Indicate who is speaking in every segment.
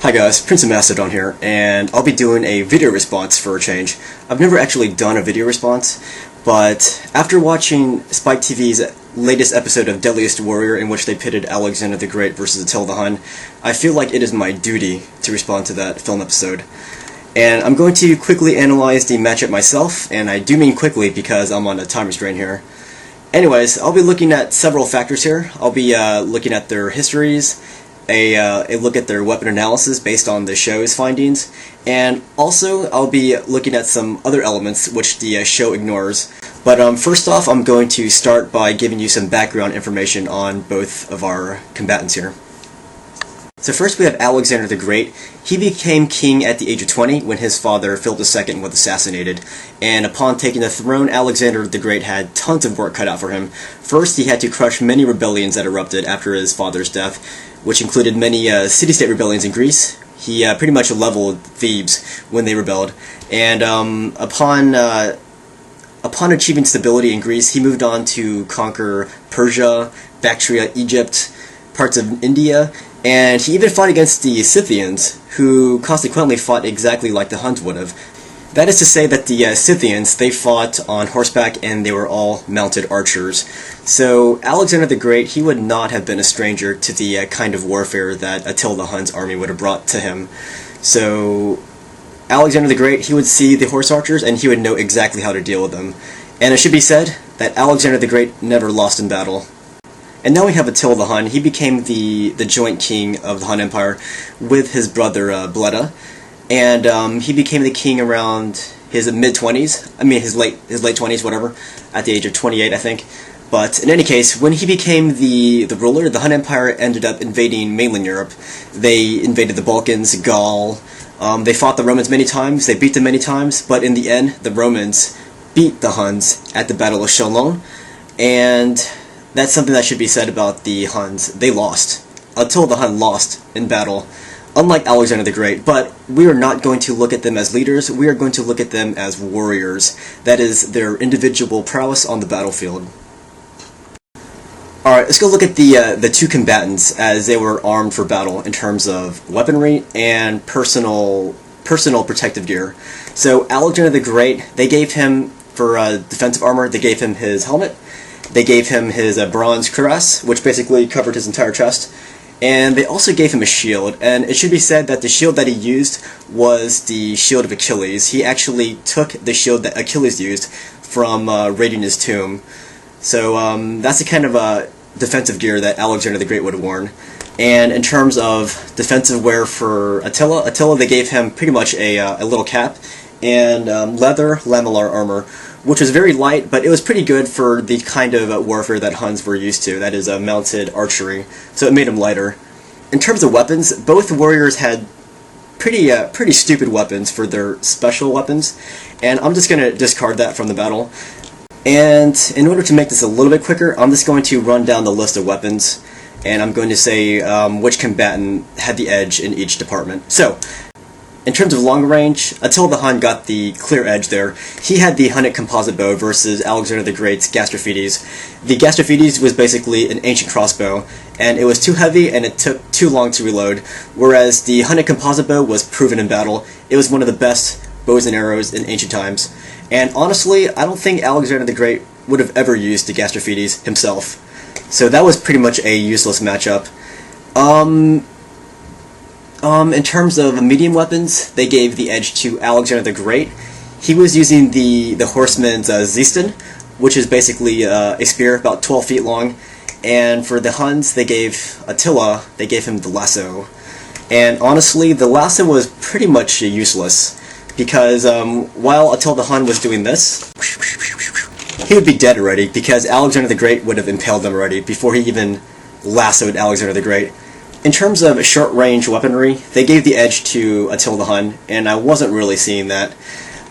Speaker 1: Hi guys, Prince of Macedon here, and I'll be doing a video response for a change. I've never actually done a video response, but after watching Spike TV's latest episode of Deadliest Warrior, in which they pitted Alexander the Great versus Attila the Hun, I feel like it is my duty to respond to that film episode. And I'm going to quickly analyze the matchup myself, and I do mean quickly because I'm on a time restraint here. Anyways, I'll be looking at several factors here. I'll be looking at their histories, a look at their weapon analysis based on the show's findings, and also I'll be looking at some other elements which the show ignores. But first off, I'm going to start by giving you some background information on both of our combatants here. So first we have Alexander the Great. He became king at the age of 20 when his father, Philip II, was assassinated. And upon taking the throne, Alexander the Great had tons of work cut out for him. First, he had to crush many rebellions that erupted after his father's death, which included many city-state rebellions in Greece. He pretty much leveled Thebes when they rebelled. And upon achieving stability in Greece, he moved on to conquer Persia, Bactria, Egypt, parts of India, and he even fought against the Scythians, who consequently fought exactly like the Huns would have. That is to say that the Scythians, they fought on horseback and they were all mounted archers. So Alexander the Great, he would not have been a stranger to the kind of warfare that Attila the Hun's army would have brought to him. So Alexander the Great, he would see the horse archers and he would know exactly how to deal with them. And it should be said that Alexander the Great never lost in battle. And now we have Attila the Hun. He became the joint king of the Hun Empire with his brother Bleda, and he became the king around his mid-20s. I mean his late 20s, whatever, at the age of 28, I think. But in any case, when he became the ruler, the Hun Empire ended up invading mainland Europe. They invaded the Balkans, Gaul. They fought the Romans many times. They beat them many times. But in the end, the Romans beat the Huns at the Battle of Chalon, and that's something that should be said about the Huns. They lost. Attila the Hun lost in battle, unlike Alexander the Great, but we are not going to look at them as leaders. We are going to look at them as warriors. That is, their individual prowess on the battlefield. Alright, let's go look at the two combatants as they were armed for battle in terms of weaponry and personal protective gear. So Alexander the Great, they gave him, for defensive armor, they gave him his helmet. They gave him his bronze cuirass, which basically covered his entire chest, and they also gave him a shield. And it should be said that the shield that he used was the shield of Achilles. He actually took the shield that Achilles used from raiding his tomb. So that's the kind of defensive gear that Alexander the Great would have worn. And in terms of defensive wear for Attila, they gave him pretty much a little cap and leather lamellar armor, which was very light, but it was pretty good for the kind of warfare that Huns were used to, that is mounted archery, so it made them lighter. In terms of weapons, both warriors had pretty stupid weapons for their special weapons, and I'm just going to discard that from the battle. And in order to make this a little bit quicker, I'm just going to run down the list of weapons, and I'm going to say which combatant had the edge in each department. So, in terms of long range, Attila the Hun got the clear edge there. He had the Hunnic composite bow versus Alexander the Great's Gastrophetes. The Gastrophetes was basically an ancient crossbow, and it was too heavy and it took too long to reload, whereas the Hunnic composite bow was proven in battle. It was one of the best bows and arrows in ancient times. And honestly, I don't think Alexander the Great would have ever used the Gastrophetes himself. So that was pretty much a useless matchup. In terms of medium weapons, they gave the edge to Alexander the Great. He was using the horseman's Macedon, which is basically a spear about 12 feet long. And for the Huns, they gave Attila, they gave him the lasso. And honestly, the lasso was pretty much useless, because while Attila the Hun was doing this, he would be dead already, because Alexander the Great would have impaled them already before he even lassoed Alexander the Great. In terms of short-range weaponry, they gave the edge to Attila the Hun, and I wasn't really seeing that.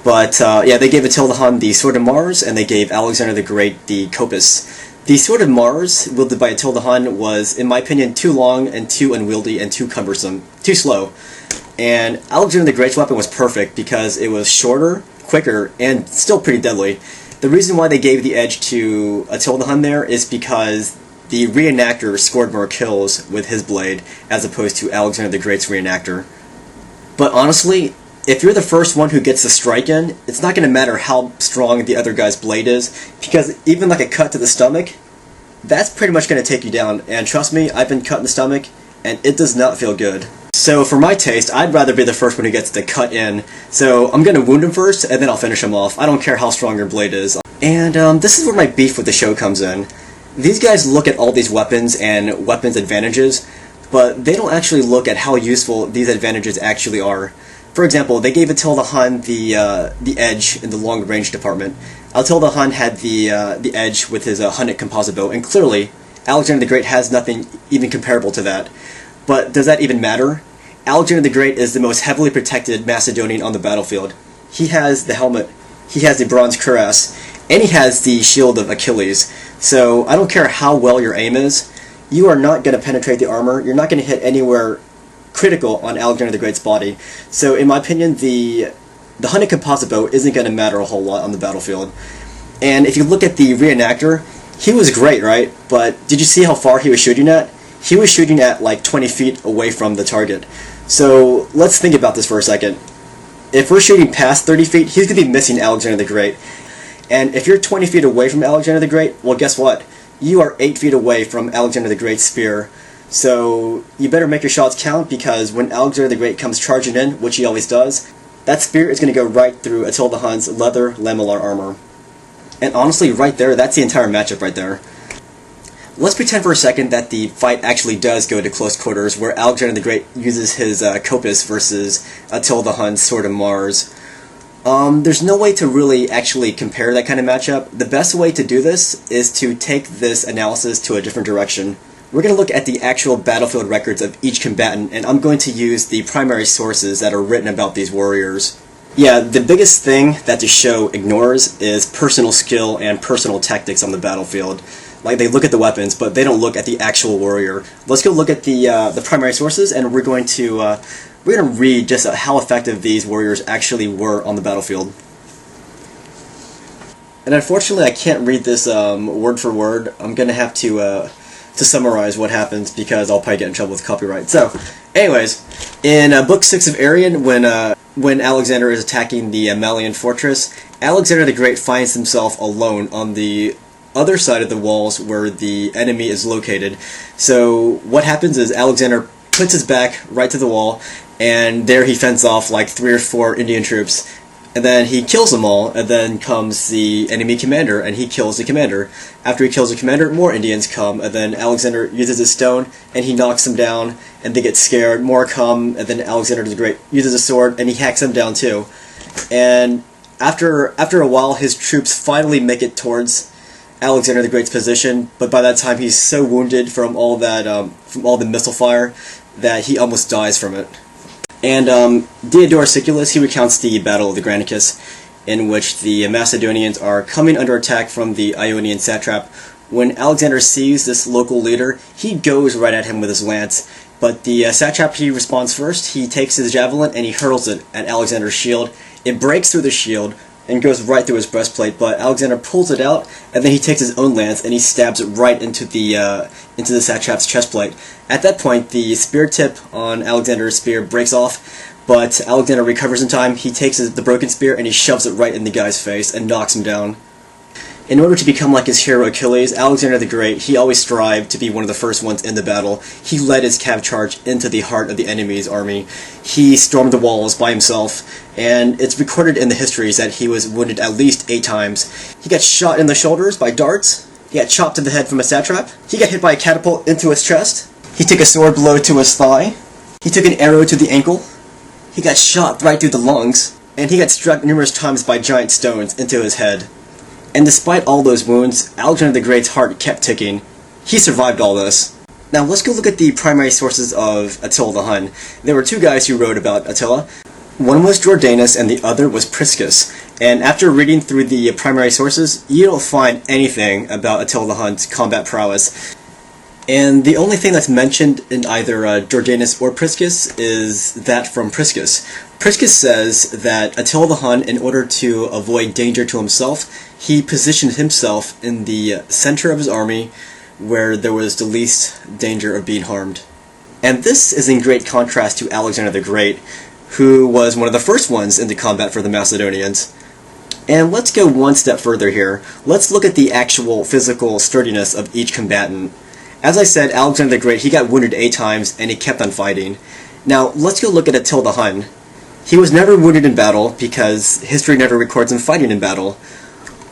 Speaker 1: But yeah, they gave Attila the Hun the Sword of Mars, and they gave Alexander the Great the Copus. The Sword of Mars, wielded by Attila the Hun, was, in my opinion, too long and too unwieldy and too cumbersome, too slow. And Alexander the Great's weapon was perfect because it was shorter, quicker, and still pretty deadly. The reason why they gave the edge to Attila the Hun there is because the reenactor scored more kills with his blade as opposed to Alexander the Great's reenactor. But honestly, if you're the first one who gets the strike in, it's not going to matter how strong the other guy's blade is, because even like a cut to the stomach, that's pretty much going to take you down. And trust me, I've been cut in the stomach, and it does not feel good. So for my taste, I'd rather be the first one who gets the cut in. So I'm going to wound him first, and then I'll finish him off. I don't care how strong your blade is. And this is where my beef with the show comes in. These guys look at all these weapons and weapons advantages, but they don't actually look at how useful these advantages actually are. For example, they gave Attila the Hun the edge in the long-range department. Attila the Hun had the edge with his Hunnic composite bow, and clearly, Alexander the Great has nothing even comparable to that. But does that even matter? Alexander the Great is the most heavily protected Macedonian on the battlefield. He has the helmet, he has the bronze cuirass, and he has the shield of Achilles. So I don't care how well your aim is, you are not going to penetrate the armor, you're not going to hit anywhere critical on Alexander the Great's body. So in my opinion, the Hunnic composite bow isn't going to matter a whole lot on the battlefield. And if you look at the reenactor, he was great, right? But did you see how far he was shooting at? He was shooting at like 20 feet away from the target. So let's think about this for a second. If we're shooting past 30 feet, he's going to be missing Alexander the Great. And if you're 20 feet away from Alexander the Great, well, guess what? You are 8 feet away from Alexander the Great's spear. So you better make your shots count, because when Alexander the Great comes charging in, which he always does, that spear is going to go right through Attila the Hun's leather lamellar armor. And honestly, right there, that's the entire matchup right there. Let's pretend for a second that the fight actually does go to close quarters, where Alexander the Great uses his Copus versus Attila the Hun's Sword of Mars. There's no way to really actually compare that kind of matchup. The best way to do this is to take this analysis to a different direction. We're going to look at the actual battlefield records of each combatant, and I'm going to use the primary sources that are written about these warriors. Yeah, the biggest thing that the show ignores is personal skill and personal tactics on the battlefield. Like, they look at the weapons, but they don't look at the actual warrior. Let's go look at the primary sources, and we're going to read just how effective these warriors actually were on the battlefield. And unfortunately, I can't read this word for word. I'm going to have to summarize what happens, because I'll probably get in trouble with copyright. So, anyways, in Book 6 of Arrian, when Alexander is attacking the Malian fortress, Alexander the Great finds himself alone on the other side of the walls where the enemy is located. So what happens is Alexander puts his back right to the wall, and there he fends off like 3 or 4 Indian troops, and then he kills them all, and then comes the enemy commander, and he kills the commander. After he kills the commander, more Indians come, and then Alexander uses his stone, and he knocks them down, and they get scared, more come, and then Alexander the Great uses a sword, and he hacks them down too. And after a while, his troops finally make it towards Alexander the Great's position, but by that time he's so wounded from all that, from all the missile fire, that he almost dies from it. And Diodorus Siculus, he recounts the Battle of the Granicus, in which the Macedonians are coming under attack from the Ionian satrap. When Alexander sees this local leader, he goes right at him with his lance, but the satrap, he responds first. He takes his javelin and he hurls it at Alexander's shield. It breaks through the shield and goes right through his breastplate, but Alexander pulls it out, and then he takes his own lance and he stabs it right into the satrap's chestplate. At that point, the spear tip on Alexander's spear breaks off, but Alexander recovers in time. He takes the broken spear and he shoves it right in the guy's face and knocks him down. In order to become like his hero Achilles, Alexander the Great, he always strived to be one of the first ones in the battle. He led his cav charge into the heart of the enemy's army. He stormed the walls by himself, and it's recorded in the histories that he was wounded at least 8 times. He got shot in the shoulders by darts. He got chopped to the head from a satrap. He got hit by a catapult into his chest. He took a sword blow to his thigh. He took an arrow to the ankle. He got shot right through the lungs. And he got struck numerous times by giant stones into his head. And despite all those wounds, Alexander the Great's heart kept ticking. He survived all this. Now let's go look at the primary sources of Attila the Hun. There were 2 guys who wrote about Attila. One was Jordanus and the other was Priscus. And after reading through the primary sources, you don't find anything about Attila the Hun's combat prowess. And the only thing that's mentioned in either Jordanus or Priscus is that from Priscus. Priscus says that Attila the Hun, in order to avoid danger to himself, he positioned himself in the center of his army, where there was the least danger of being harmed. And this is in great contrast to Alexander the Great, who was one of the first ones into combat for the Macedonians. And let's go one step further here. Let's look at the actual physical sturdiness of each combatant. As I said, Alexander the Great, he got wounded 8 times and he kept on fighting. Now, let's go look at Attila the Hun. He was never wounded in battle because history never records him fighting in battle.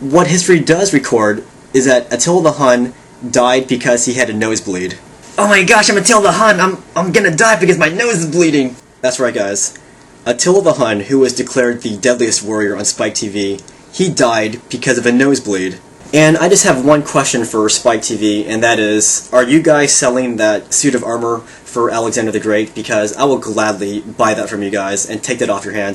Speaker 1: What history does record is that Attila the Hun died because he had a nosebleed. Oh my gosh, I'm Attila the Hun! I'm gonna die because my nose is bleeding! That's right, guys. Attila the Hun, who was declared the deadliest warrior on Spike TV, he died because of a nosebleed. And I just have one question for Spike TV, and that is, are you guys selling that suit of armor for Alexander the Great? Because I will gladly buy that from you guys and take that off your hands.